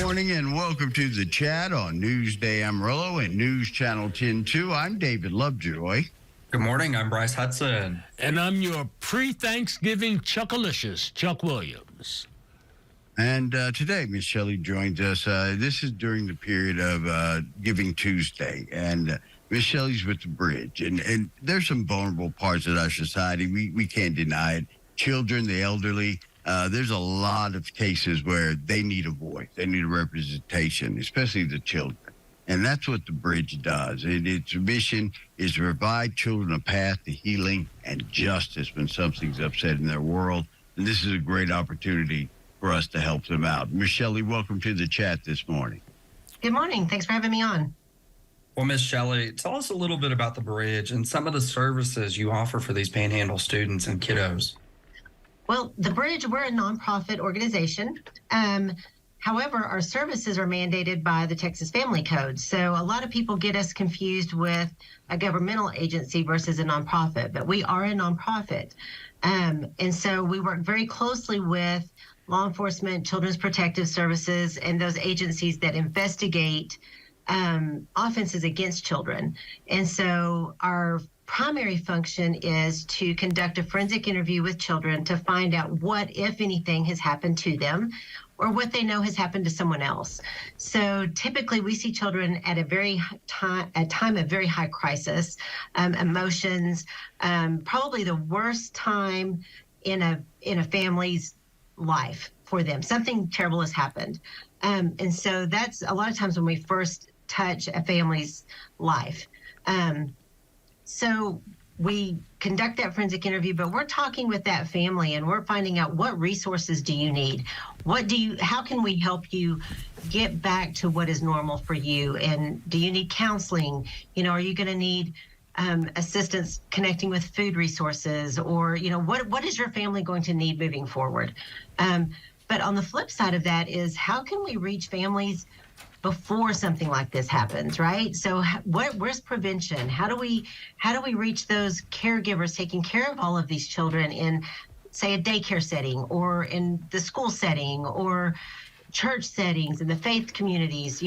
morning and welcome to the chat on Newsday Amarillo and News Channel 10-2. I'm David Lovejoy. Good morning. I'm Bryce Hudson. And I'm your pre-Thanksgiving Chuckalicious, Chuck Williams. And today, Miss Shelley joins us. This is during the period of Giving Tuesday. And Miss Shelley's with the Bridge. And there's some vulnerable parts of our society. We can't deny it. Children, the elderly. There's a lot of cases where they need a voice. They need a representation, especially the children. And that's what the Bridge does. Its mission is to provide children a path to healing and justice when something's upset in their world. And this is a great opportunity for us to help them out. Miss Shelley, welcome to the chat this morning. Good morning. Thanks for having me on. Well, Miss Shelley, tell us a little bit about the Bridge and some of the services you offer for these Panhandle students and kiddos. Well, the Bridge, we're a nonprofit organization. However, our services are mandated by the Texas Family Code. So a lot of people get us confused with a governmental agency versus a nonprofit, but we are a nonprofit. And so we work very closely with law enforcement, Children's Protective Services, and those agencies that investigate offenses against children. And so our primary function is to conduct a forensic interview with children to find out what, if anything, has happened to them or what they know has happened to someone else. So typically we see children at a time of very high crisis, emotions, probably the worst time in a family's life for them. Something terrible has happened. And so that's a lot of times when we first touch a family's life. So we conduct that forensic interview, but we're talking with that family and we're finding out what resources do you need? How can we help you get back to what is normal for you? And do you need counseling? Are you going to need assistance connecting with food resources, or, what is your family going to need moving forward? But on the flip side of that is, how can we reach families before something like this happens, right? So where's prevention? How do we reach those caregivers taking care of all of these children in, say, a daycare setting or in the school setting or church settings and the faith communities?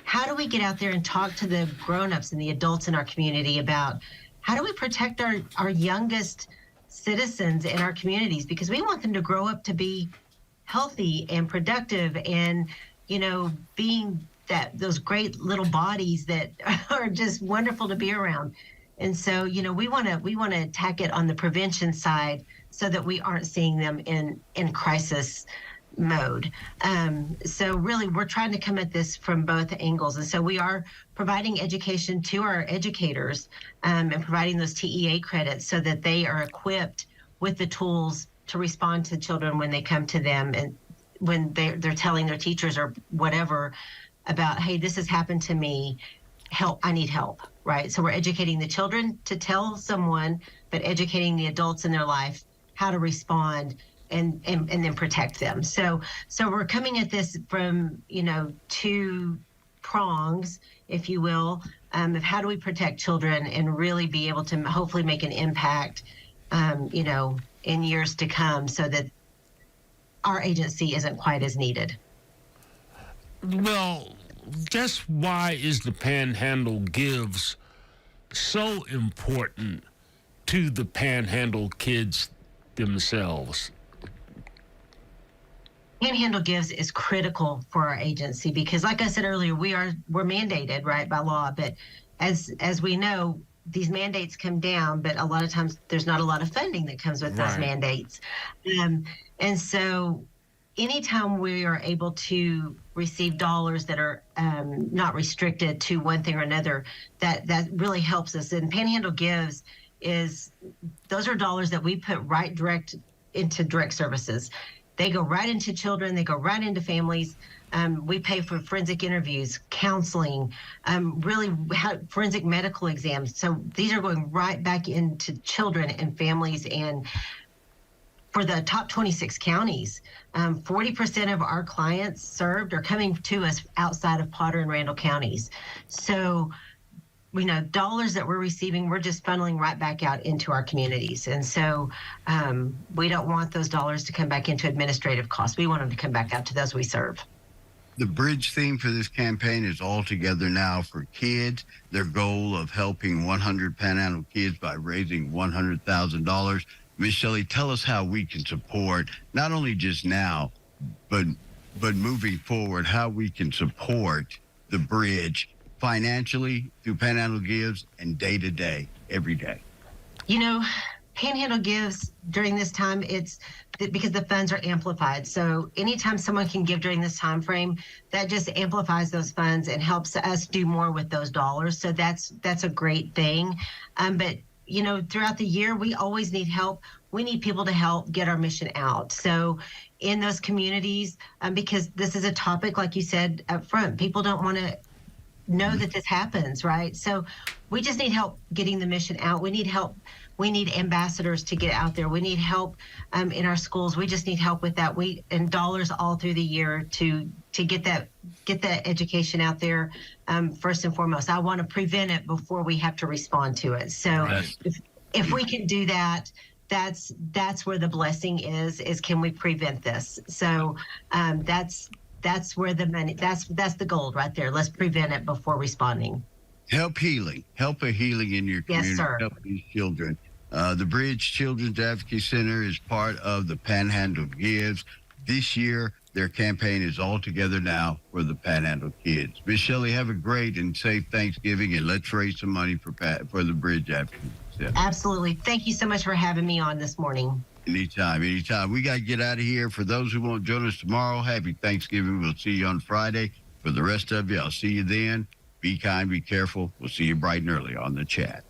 How do we get out there and talk to the grown-ups and the adults in our community about how do we protect our youngest citizens in our communities? Because we want them to grow up to be healthy and productive and, being those great little bodies that are just wonderful to be around. And so, we want to attack it on the prevention side so that we aren't seeing them in crisis mode. So really, we're trying to come at this from both angles. And so we are providing education to our educators and providing those TEA credits so that they are equipped with the tools to respond to children when they come to them and when they're telling their teachers or whatever about, hey, this has happened to me, help, I need help, right? So we're educating the children to tell someone, but educating the adults in their life how to respond and then protect them. So we're coming at this from, two prongs, if you will, of how do we protect children and really be able to hopefully make an impact, in years to come so that our agency isn't quite as needed. Well, just why is the Panhandle Gives so important to the Panhandle kids themselves? Panhandle Gives is critical for our agency because, like I said earlier, we're mandated, right, by law. But as we know, these mandates come down, but a lot of times there's not a lot of funding that comes with those mandates. And so anytime we are able to receive dollars that are not restricted to one thing or another, that really helps us. And Panhandle Gives those are dollars that we put direct into direct services. They go right into children, they go right into families. We pay for forensic interviews, counseling, forensic medical exams. So these are going right back into children and families. And for the top 26 counties, 40% of our clients served are coming to us outside of Potter and Randall counties. So dollars that we're receiving, we're just funneling right back out into our communities. And so we don't want those dollars to come back into administrative costs. We want them to come back out to those we serve. The bridge theme for this campaign is All Together Now for Kids. Their goal of helping 100 Panhandle kids by raising $100,000. Miss Shelley, tell us how we can support not only just now, but moving forward, how we can support the bridge financially through Panhandle Gives and day to day, every day. You know, Panhandle Gives during this time, it's because the funds are amplified. So anytime someone can give during this time frame, that just amplifies those funds and helps us do more with those dollars. So that's a great thing. But you know, throughout the year, we always need help. We need people to help get our mission out. So in those communities, because this is a topic, like you said up front, people don't want to know that this happens, right? So we just need help getting the mission out. We need help. We need ambassadors to get out there. We need help in our schools. We just need help with that. And dollars all through the year to get that education out there. First and foremost, I want to prevent it before we have to respond to it. So Right. if we can do that, that's where the blessing is can we prevent this? So that's where the money, that's the gold right there. Let's prevent it before responding. Help a healing in your community. Yes, sir. Help these children. The Bridge Children's Advocacy Center is part of the Panhandle Gives. This year, their campaign is All Together Now for the Panhandle kids. Miss Shelley, have a great and safe Thanksgiving, and let's raise some money for the Bridge Advocacy Center. Absolutely. Thank you so much for having me on this morning. Anytime. We got to get out of here. For those who won't join us tomorrow, happy Thanksgiving. We'll see you on Friday. For the rest of you, I'll see you then. Be kind, be careful. We'll see you bright and early on the chat.